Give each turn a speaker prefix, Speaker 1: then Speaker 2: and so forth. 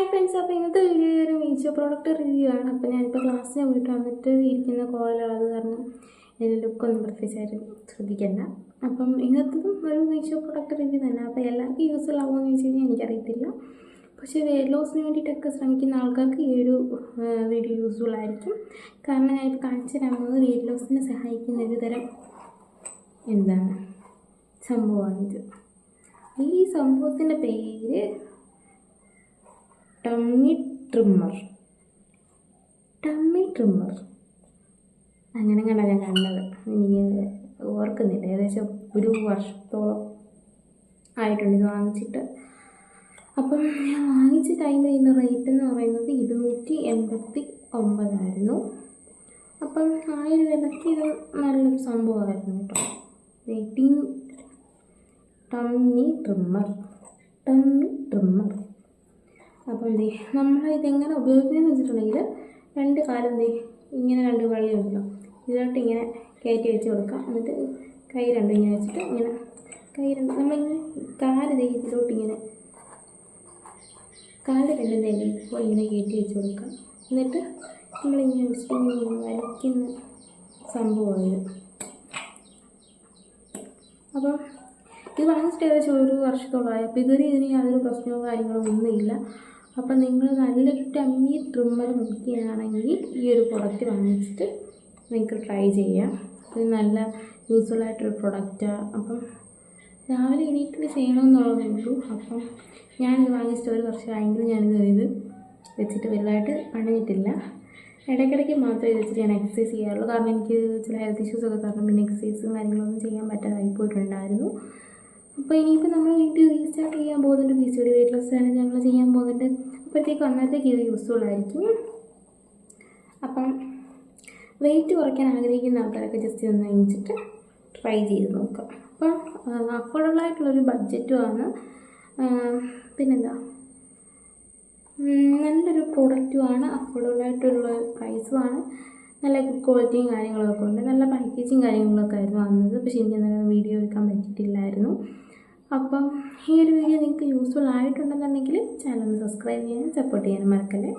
Speaker 1: Friends, അപ്പോൾ ഇന്നത്തെ video ഒരു മീഷോ പ്രോഡക്റ്റ് റിവ്യൂ ആണ്. അപ്പോൾ ഞാനിപ്പോൾ ക്ലാസ്സിന് പോയിട്ട് വന്നിട്ട് ഇരിക്കുന്ന കോലം അത് കാരണം എൻ്റെ ലുക്കൊന്നും പ്രത്യേകിച്ചായിട്ട് ശ്രദ്ധിക്കേണ്ട. അപ്പം ഇന്നത്തതും ഒരു മീഷോ പ്രോഡക്റ്റ് റിവ്യൂ തന്നെ. അപ്പോൾ എല്ലാവർക്കും യൂസ്ഫുൾ ആകുമെന്ന് ചോദിച്ചു കഴിഞ്ഞാൽ എനിക്കറിയത്തില്ല. പക്ഷേ വെയിറ്റ് ലോസിന് വേണ്ടിയിട്ടൊക്കെ ശ്രമിക്കുന്ന ആൾക്കാർക്ക് ഈ ഒരു വീഡിയോ യൂസ്ഫുൾ ആയിരിക്കും. കാരണം ഞാനിപ്പോൾ കാണിച്ചു തരാവുന്നത് വെയിറ്റ് ലോസിനെ സഹായിക്കുന്ന ഒരു തരം എന്താണ് സംഭവമാണിത്. ഈ സംഭവത്തിൻ്റെ പേര് ടമ്മി ട്രിമ്മർ. അങ്ങനെ കണ്ടാ ഞാൻ കണ്ടത്. എനിക്ക് ഓർക്കുന്നില്ല, ഏകദേശം ഒരു വർഷത്തോളം ആയിട്ടുണ്ട് ഇത് വാങ്ങിച്ചിട്ട്. അപ്പം ഞാൻ വാങ്ങിച്ച ടൈമിൽ ഇതിൻ്റെ റേറ്റ് എന്ന് പറയുന്നത് 289 അപ്പം ആ ഒരു വിലയ്ക്ക് ഇത് നല്ലൊരു സംഭവമായിരുന്നു കേട്ടോ. Waiting tummy trimmer. അപ്പം നമ്മൾ ഇതെങ്ങനെ ഉപയോഗിക്കുന്നതെന്ന് വെച്ചിട്ടുണ്ടെങ്കിൽ രണ്ട് കാലം ഇങ്ങനെ രണ്ട് വള്ളി ഉണ്ടല്ലോ, ഇതിലോട്ട് ഇങ്ങനെ കയറ്റി വെച്ച് കൊടുക്കാം. എന്നിട്ട് കൈ രണ്ടും ഇങ്ങനെ വെച്ചിട്ട് ഇങ്ങനെ നമ്മളിങ്ങനെ കാല് ഇതിലോട്ട് ഇങ്ങനെ കാല് രണ്ടും ഇപ്പോൾ ഇങ്ങനെ കയറ്റി വെച്ച് കൊടുക്കാം. എന്നിട്ട് നമ്മളിങ്ങനെ വലിക്കുന്ന സംഭവമാണ്. അപ്പം ഇത് വാങ്ങിച്ചിട്ട് ഏകദേശം ഒരു വർഷത്തോളമായി. അപ്പോൾ ഇതുവരെ ഇതിന് യാതൊരു പ്രശ്നമോ കാര്യങ്ങളോ ഒന്നുമില്ല. അപ്പം നിങ്ങൾ നല്ലൊരു ടമ്മി ട്രിമ്മർ നോക്കിയാണെങ്കിൽ ഈ ഒരു പ്രൊഡക്റ്റ് വാങ്ങിച്ചിട്ട് നിങ്ങൾക്ക് ട്രൈ ചെയ്യാം. ഇത് നല്ല യൂസ്ഫുൾ ആയിട്ടൊരു പ്രൊഡക്റ്റാണ്. അപ്പം രാവിലെ എണീറ്റിട്ട് ചെയ്യണമെന്നുള്ളതേ ഉള്ളൂ. അപ്പം ഞാനിത് വാങ്ങിച്ചിട്ട് ഒരു വർഷമായെങ്കിലും ഞാനിത് വെച്ചിട്ട് വലുതായിട്ട് പണിഞ്ഞിട്ടില്ല. ഇടയ്ക്കിടയ്ക്ക് മാത്രമേ ഇത് വെച്ചിട്ട് ഞാൻ എക്സസൈസ് ചെയ്യാറുള്ളൂ. കാരണം എനിക്ക് ചില ഹെൽത്ത് ഇഷ്യൂസൊക്കെ കാരണം പിന്നെ എക്സസൈസും കാര്യങ്ങളൊന്നും ചെയ്യാൻ പറ്റാതായി പോയിട്ടുണ്ടായിരുന്നു. അപ്പോൾ ഇനിയിപ്പോൾ നമ്മൾ വീട്ടിൽ റീസ്റ്റാർട്ട് ചെയ്യാൻ പോകുന്നുണ്ട്. PCOD വെയിറ്റ് ലോസ് ചാലഞ്ച് നമ്മൾ ചെയ്യാൻ പോകുന്നുണ്ട്. അപ്പോഴത്തേക്കും അന്നത്തേക്ക് ഇത് യൂസ്ഫുൾ ആയിരിക്കും. അപ്പം വെയിറ്റ് കുറയ്ക്കാൻ ആഗ്രഹിക്കുന്ന ആൾക്കാരൊക്കെ ജസ്റ്റ് ഒന്ന് വാങ്ങിച്ചിട്ട് ട്രൈ ചെയ്ത് നോക്കാം. അപ്പം അഫോർഡബിൾ ആയിട്ടുള്ളൊരു ബഡ്ജറ്റുമാണ്. പിന്നെന്താ, നല്ലൊരു പ്രോഡക്റ്റുമാണ്, അഫോർഡബിൾ ആയിട്ടുള്ള പ്രൈസുമാണ്, നല്ല ഗുഡ് ക്വാളിറ്റിയും കാര്യങ്ങളൊക്കെ ഉണ്ട്. നല്ല പാക്കേജിങ് കാര്യങ്ങളൊക്കെ ആയിരുന്നു വന്നത്. പക്ഷേ എനിക്ക് നല്ല വീഡിയോ എടുക്കാൻ പറ്റിയിട്ടില്ലായിരുന്നു. അപ്പം ഈ ഒരു വീഡിയോ നിങ്ങൾക്ക് യൂസ്ഫുൾ ആയിട്ടുണ്ടെന്നുണ്ടെങ്കിൽ ചാനൽ ഒന്ന് സബ്സ്ക്രൈബ് ചെയ്യാനും സപ്പോർട്ട് ചെയ്യാനും മറക്കല്ലേ.